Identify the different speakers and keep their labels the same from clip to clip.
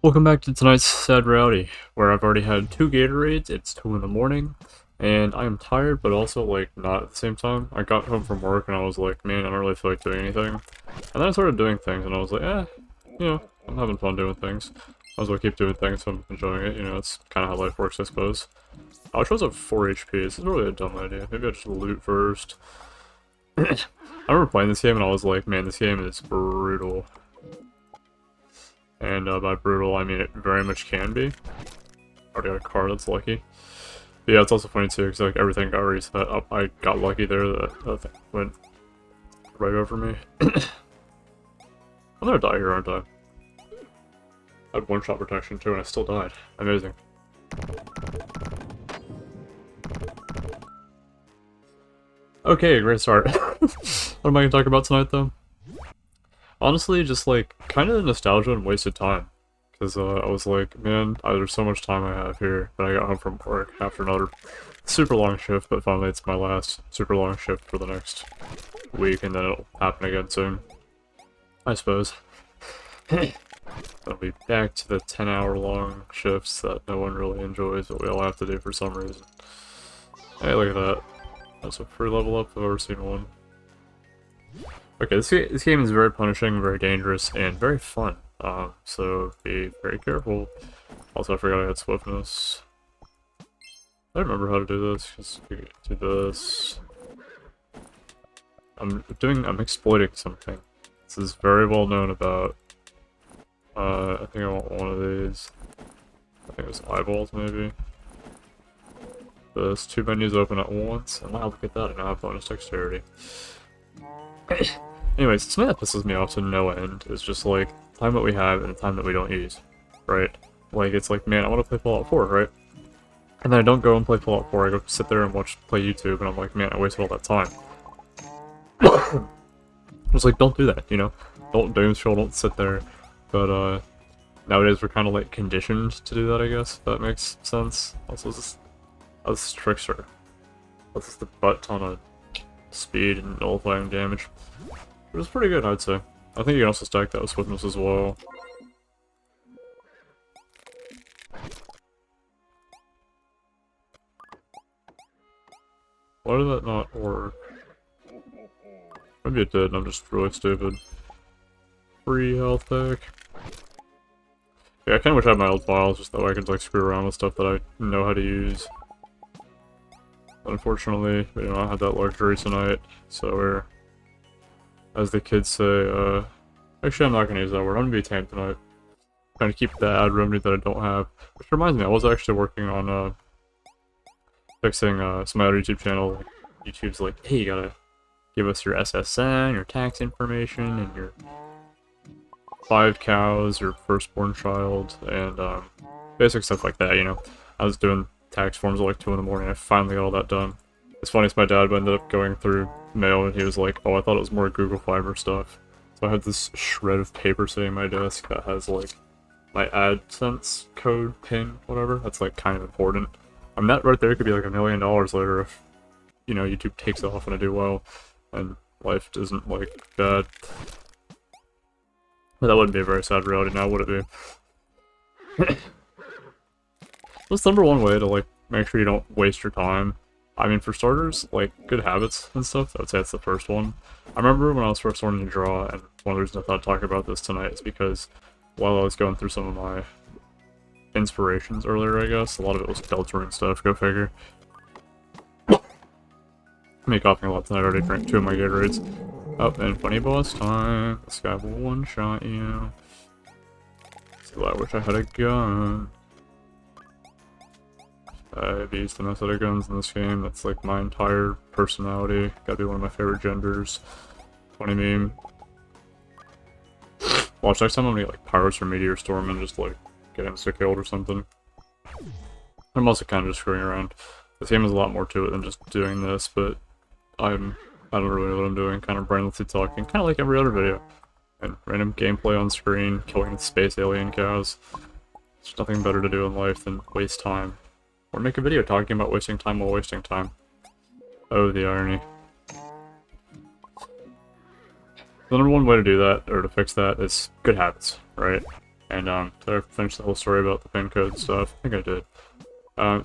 Speaker 1: Welcome back to tonight's sad reality, where I've already had 2 Gatorades, it's 2 in the morning, and I am tired, but also, like, not at the same time. I got home from work and I was like, man, I don't really feel like doing anything. And then I started doing things and I was like, I'm having fun doing things. I was like, keep doing things, so I'm enjoying it, it's kind of how life works, I suppose. I chose up 4 HP, this is really a dumb idea. Maybe I just loot first. I remember playing this game and I was like, man, this game is brutal. And by brutal, I mean it very much can be. Already got a car, that's lucky. But yeah, it's also funny too, because like everything got reset up. I got lucky there, that thing went right over me. I'm gonna die here, aren't I? I had one-shot protection too, and I still died. Amazing. Okay, great start. What am I gonna talk about tonight, though? Honestly, just like, kind of nostalgia and wasted time. Because I was like, man, there's so much time I have here. Then I got home from work after another super long shift, but finally it's my last super long shift for the next week, and then it'll happen again soon. I suppose. I'll be back to the 10-hour long shifts that no one really enjoys, but we all have to do for some reason. Hey, look at that. That's a free level up if I've ever seen one. Okay, this game is very punishing, very dangerous, and very fun. So be very careful. Also, I forgot I had swiftness. I remember how to do this. Just do this. I'm exploiting something. This is very well known about. I think I want one of these. I think it's eyeballs, maybe. There's 2 menus open at once, and wow, look at that, I now have bonus dexterity. Anyways, something that pisses me off to no end is just like the time that we have and the time that we don't use, right? Like, it's like, man, I want to play Fallout 4, right? And then I don't go and play Fallout 4, I go sit there and play YouTube, and I'm like, man, I wasted all that time. It's like, don't do that, Don't doom scroll, don't sit there. But, nowadays we're kind of, like, conditioned to do that, I guess, if that makes sense. Also, this Trickster. That's just a butt ton of speed and nullifying damage. It was pretty good, I'd say. I think you can also stack that with swiftness as well. Why did that not work? Maybe it did, and I'm just really stupid. Free health pack. Yeah, I kinda wish I had my old files, just that way I could like screw around with stuff that I know how to use. But unfortunately, we don't have that luxury tonight, so we're, as the kids say, actually I'm not gonna use that word, I'm gonna be tame tonight. Trying to keep that ad revenue that I don't have. Which reminds me, I was actually working on, fixing, some other YouTube channel. Like, YouTube's like, hey, you gotta give us your SSN, your tax information, and your 5 cows, your firstborn child, and, basic stuff like that, I was doing tax forms at like 2 in the morning, I finally got all that done. It's funny, my dad ended up going through mail, and he was like, oh, I thought it was more Google Fiber stuff. So I have this shred of paper sitting on my desk that has, like, my AdSense code, PIN, whatever. That's, like, kind of important. I mean, that right there could be, like, $1 million later if, YouTube takes off and I do well, and life isn't, like, bad. But that wouldn't be a very sad reality now, would it be? What's the #1 way to, like, make sure you don't waste your time? I mean, for starters, like, good habits and stuff, I would say that's the first one. I remember when I was first learning to draw, and one of the reasons I thought I'd talk about this tonight is because while I was going through some of my inspirations earlier, I guess, a lot of it was filter and stuff, go figure. Me coughing a lot tonight, I already drank 2 of my Gatorades. Oh, and funny boss time. This guy will one-shot you. So I wish I had a gun. I've used the method of guns in this game. That's like my entire personality. Gotta be one of my favorite genders. Funny meme. Watch next time I'm gonna get like Pirates or Meteor Storm and just like get insta-killed or something. I'm also kind of just screwing around. This game has a lot more to it than just doing this, but I don't really know what I'm doing. Kind of brainlessly talking, kind of like every other video. And random gameplay on screen, killing space alien cows. There's nothing better to do in life than waste time. Or make a video talking about wasting time while wasting time. Oh, the irony. The #1 way to do that, or to fix that, is good habits, right? And did I finish the whole story about the pin code stuff? I think I did.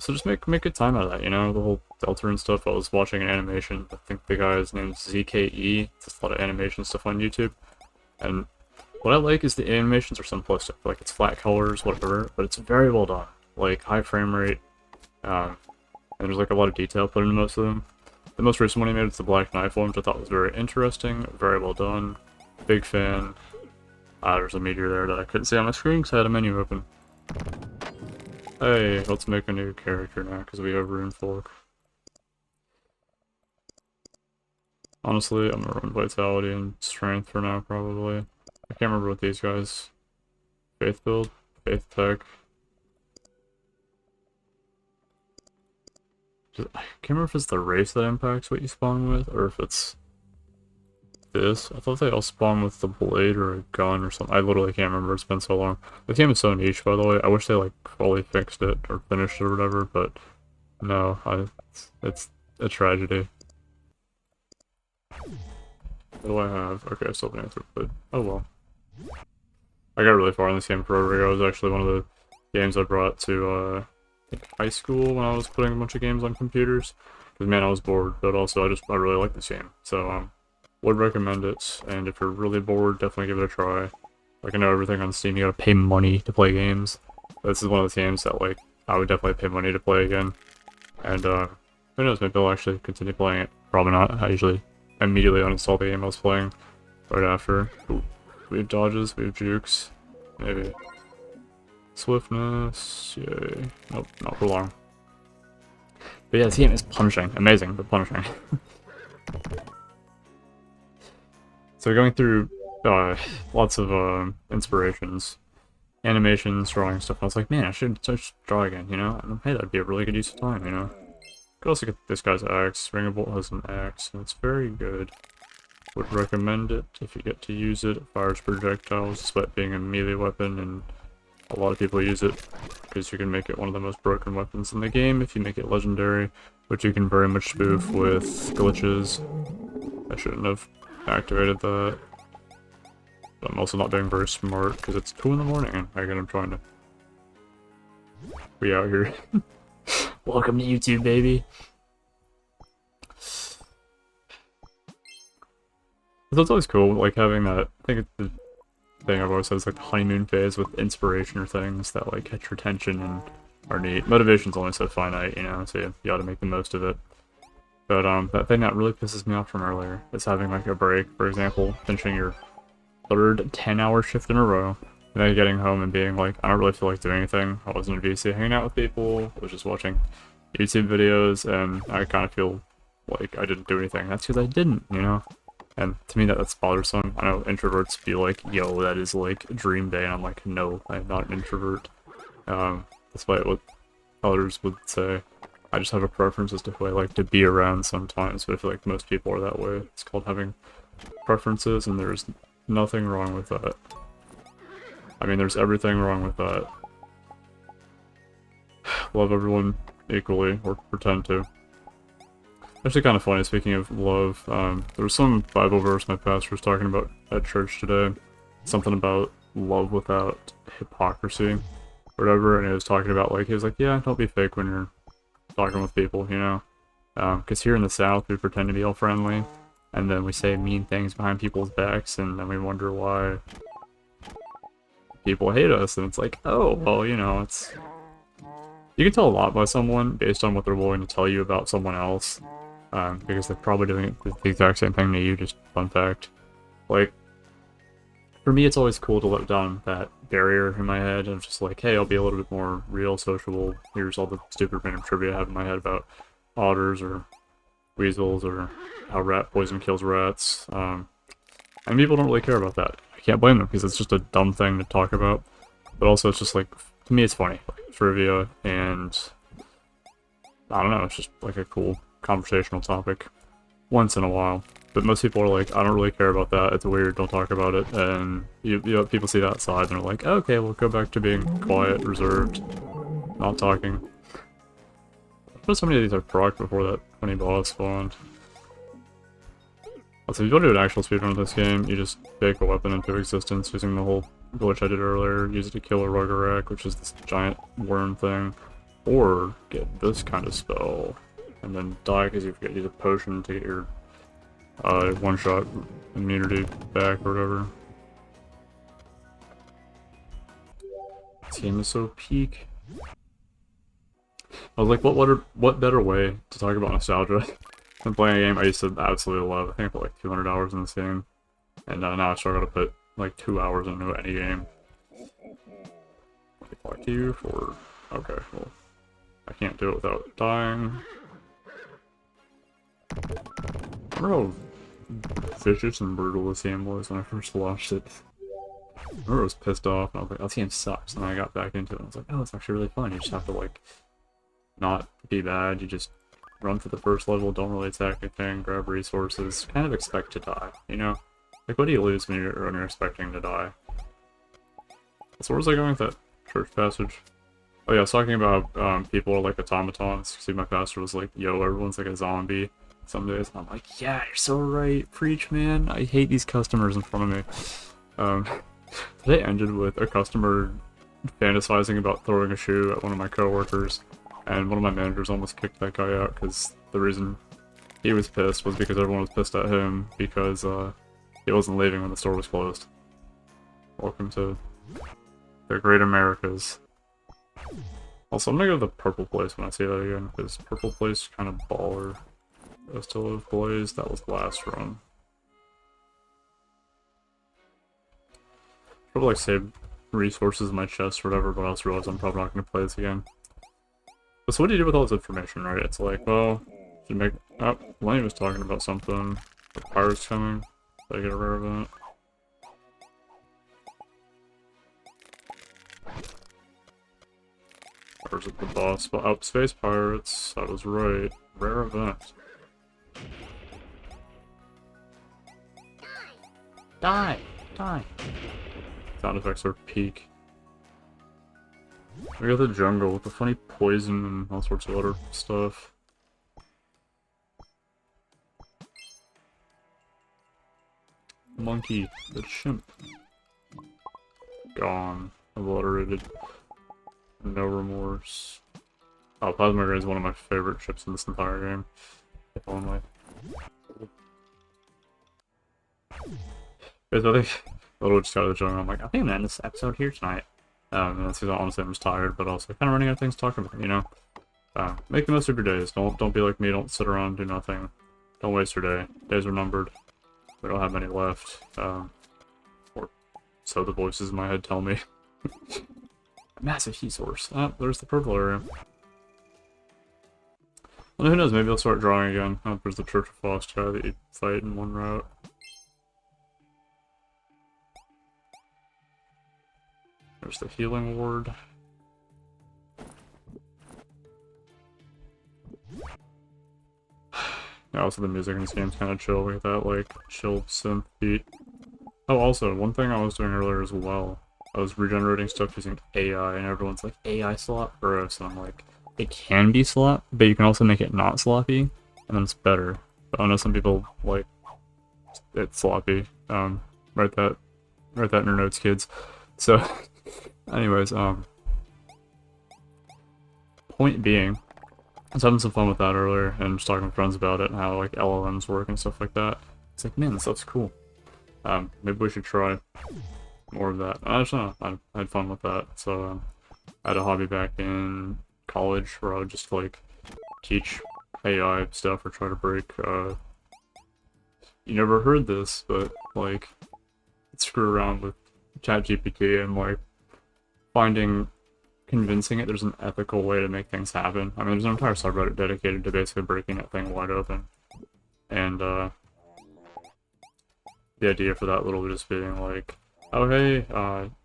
Speaker 1: So just make good time out of that, you know, the whole Deltarune stuff. I was watching an animation. I think the guy's name is ZKE. It's a lot of animation stuff on YouTube. And what I like is the animations are simplistic. Like, it's flat colors, whatever, but it's very well done. Like, high frame rate, and there's like a lot of detail put into most of them. The most recent one he made is the Black Knife one, which I thought was very interesting, very well done. Big fan. There's a meteor there that I couldn't see on my screen because I had a menu open. Hey, let's make a new character now because we have Rune Fork. Honestly, I'm gonna run Vitality and Strength for now, probably. I can't remember what these guys... Faith build? Faith tech? I can't remember if it's the race that impacts what you spawn with, or if it's this. I thought they all spawn with the blade or a gun or something. I literally can't remember, it's been so long. The game is so niche, by the way. I wish they like fully fixed it or finished it or whatever, but no, it's a tragedy. What do I have? Okay, I still have an answer, but oh well. I got really far in this game forever ago. It was actually one of the games I brought to high school when I was putting a bunch of games on computers. Because man, I was bored, but also I really like this game. So would recommend it, and if you're really bored, definitely give it a try. Like, I know everything on Steam, you gotta pay money to play games. This is one of those games that, like, I would definitely pay money to play again. And, who knows, maybe I'll actually continue playing it. Probably not. I usually immediately uninstall the game I was playing right after. Ooh, we have dodges, we have jukes, maybe. Swiftness, yay. Nope, not for long. But yeah, this game is punishing. Amazing, but punishing. So going through lots of inspirations, animations, drawing stuff, I was like, man, I should draw again, you know? And hey, that'd be a really good use of time, you know? Could also get this guy's axe. Ring of Bolt has an axe, and it's very good. Would recommend it if you get to use it. It fires projectiles despite being a melee weapon, and a lot of people use it because you can make it one of the most broken weapons in the game if you make it legendary, which you can very much spoof with glitches. I shouldn't have activated that. But I'm also not being very smart because it's 2 in the morning and again I'm trying to be out here. Welcome to YouTube, baby. So it's always cool, like having that. I think it's the thing I've always said is like the honeymoon phase with inspiration or things that like catch your attention and are neat. Motivation's only so finite, you know, so you ought to make the most of it. But that thing that really pisses me off from earlier is having like a break, for example, finishing your 3rd 10-hour shift in a row, and then getting home and being like, I don't really feel like doing anything. I wasn't in VC hanging out with people, I was just watching YouTube videos, and I kind of feel like I didn't do anything. That's because I didn't, you know? And to me that's bothersome. I know introverts be like, yo, that is like dream day, and I'm like, no, I'm not an introvert. Despite what others would say. I just have a preference as to who I like to be around sometimes, but I feel like most people are that way. It's called having preferences, and there's nothing wrong with that. I mean, there's everything wrong with that. Love everyone equally, or pretend to. Actually kind of funny, speaking of love, there was some Bible verse my pastor was talking about at church today. Something about love without hypocrisy, or whatever, and he was talking about, like, he was like, yeah, don't be fake when you're talking with people, you know? Because here in the South, we pretend to be all friendly, and then we say mean things behind people's backs, and then we wonder why people hate us, and it's like, oh, well, you know, it's... You can tell a lot about someone based on what they're willing to tell you about someone else, because they're probably doing the exact same thing to you, just fun fact. Like, for me, it's always cool to let down that barrier in my head of just like, hey, I'll be a little bit more real, sociable. Here's all the stupid random trivia I have in my head about otters or weasels or how rat poison kills rats. And people don't really care about that. I can't blame them because it's just a dumb thing to talk about. But also, it's just like, to me, it's funny. Like, trivia, and I don't know, it's just like a cool conversational topic once in a while. But most people are like, I don't really care about that, it's weird, don't talk about it, and you know, people see that side and they're like, okay, we'll go back to being quiet, reserved, not talking. But so many of these I've procced before that 20 boss spawned. Also, if you want to do an actual speedrun of this game, you just bake a weapon into existence using the whole which I did earlier, use it to kill a Ruggerak, which is this giant worm thing, or get this kind of spell, and then die because you forget to use a potion to get your one-shot immunity back or whatever. This game is so peak. I was like, what better way to talk about nostalgia than playing a game I used to absolutely love. I think I put like 200 hours in this game, and now I struggle to put like 2 hours into any game. Talk to you for... Okay, well, I can't do it without dying. I remember how vicious and brutal this game was when I first watched it. I remember I was pissed off, and I was like, oh, this game sucks, and then I got back into it, and I was like, oh, it's actually really fun. You just have to, like, not be bad, you just run for the first level, don't really attack anything, grab resources, kind of expect to die, you know? Like, what do you lose when you're expecting to die? So where was I going with that church passage? Oh yeah, I was talking about people are like automatons. See, my pastor was like, yo, everyone's like a zombie some days. And I'm like, yeah, you're so right. Preach, man. I hate these customers in front of me. Today ended with a customer fantasizing about throwing a shoe at one of my coworkers, and one of my managers almost kicked that guy out because the reason he was pissed was because everyone was pissed at him because he wasn't leaving when the store was closed. Welcome to the Great Americas. Also, I'm gonna go to the purple place when I see that again, because purple place kind of baller. I still have Blaze, that was the last run. Probably like save resources in my chest or whatever, but I also realize I'm probably not gonna play this again. But so what do you do with all this information, right? It's like, well, you make... Oh, Lenny was talking about something. The pirate's coming. Did I get a rare event? Or is it the boss? But oh, Space Pirates. I was right. Rare event. Die! Die! Sound effects are peak. We got the jungle with the funny poison and all sorts of other stuff. Monkey, the chimp. Gone. Obliterated. No remorse. Oh, Plasma Grenade is one of my favorite ships in this entire game. If only. Guys, I think a little just got out of the jungle. I'm like, I think I'm gonna end this episode here tonight. And that's because honestly I'm just tired, but also kind of running out of things to talk about, you know? Make the most of your days. Don't be like me, don't sit around, do nothing. Don't waste your day. Days are numbered. We don't have many left. Or so the voices in my head tell me. Massive heat source. Ah, there's the purple area. Well, who knows, maybe I'll start drawing again. Oh, there's the Church of Frost guy that you fight in one route. There's the healing ward. Yeah, also the music in this game's kind of chill. We got that, like, chill synth beat. Oh, also, one thing I was doing earlier as well, I was regenerating stuff using AI, and everyone's like, AI slop? Gross. And I'm like, it can be slop, but you can also make it not sloppy, and then it's better. But I know some people like it sloppy. Write that in your notes, kids. So, anyways, point being, I was having some fun with that earlier, and just talking with friends about it, and how, like, LLMs work and stuff like that. It's like, man, this stuff's cool. Maybe we should try more of that. I just don't know, I had fun with that. So, I had a hobby back in college where I would just, like, teach AI stuff or try to break, you never heard this, but, like, screw around with ChatGPT and, like, convincing it there's an ethical way to make things happen. I mean, there's an entire subreddit dedicated to basically breaking that thing wide open. And, the idea for that little just being like, oh hey,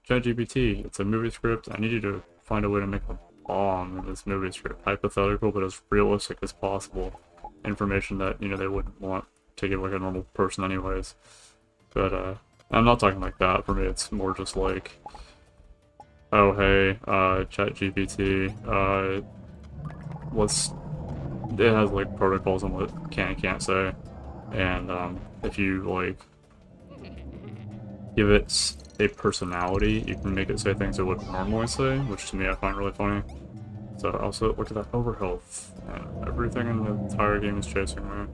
Speaker 1: ChatGPT, it's a movie script, I need you to find a way to make a bomb in this movie script. Hypothetical, but as realistic as possible. Information that, you know, they wouldn't want to give, like, a normal person anyways. But, I'm not talking like that. For me, it's more just like, oh hey, ChatGPT, it has, like, protocols on what can and can't say, and, if you, like, give it a personality, you can make it say things it would normally say, which to me I find really funny. So also look at that overhealth, and everything in the entire game is chasing me.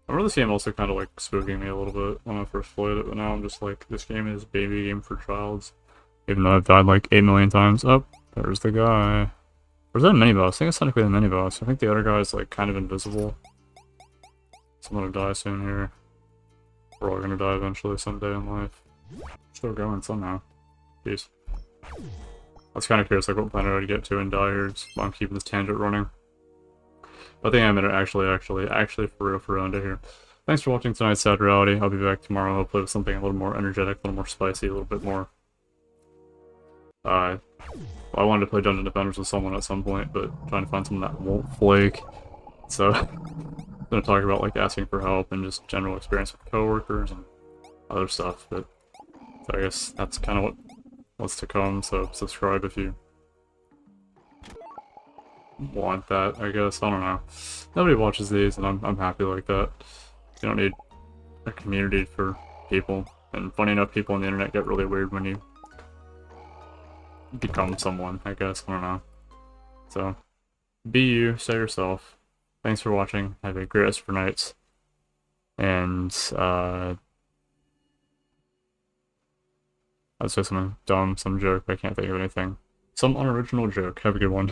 Speaker 1: I remember this game also kind of like spooking me a little bit when I first played it, but now I'm just like, this game is baby game for childs. Even though I've died like 8 million times. Oh, there's the guy. Or is that a mini-boss? I think it's technically a mini-boss. I think the other guy is like kind of invisible. So I'm gonna die soon here. We're all gonna die eventually someday in life. Still going somehow. Peace. I was kind of curious like what planet I'd get to and die here. While I'm keeping this tangent running. I think I'm gonna actually for real into here. Thanks for watching tonight's Sad Reality. I'll be back tomorrow, hopefully with something a little more energetic, a little more spicy, a little bit more... well, I wanted to play Dungeon Defenders with someone at some point, but trying to find someone that won't flake. So, I'm gonna talk about like asking for help and just general experience with coworkers and other stuff, but so I guess that's kind of what's to come, so subscribe if you want that, I guess. I don't know. Nobody watches these, and I'm happy like that. You don't need a community for people. And funny enough, people on the internet get really weird when you become someone, I guess. I don't know. So, be you, stay yourself. Thanks for watching. Have a great rest of your nights. And, I'd say something dumb, some joke, I can't think of anything. Some unoriginal joke. Have a good one.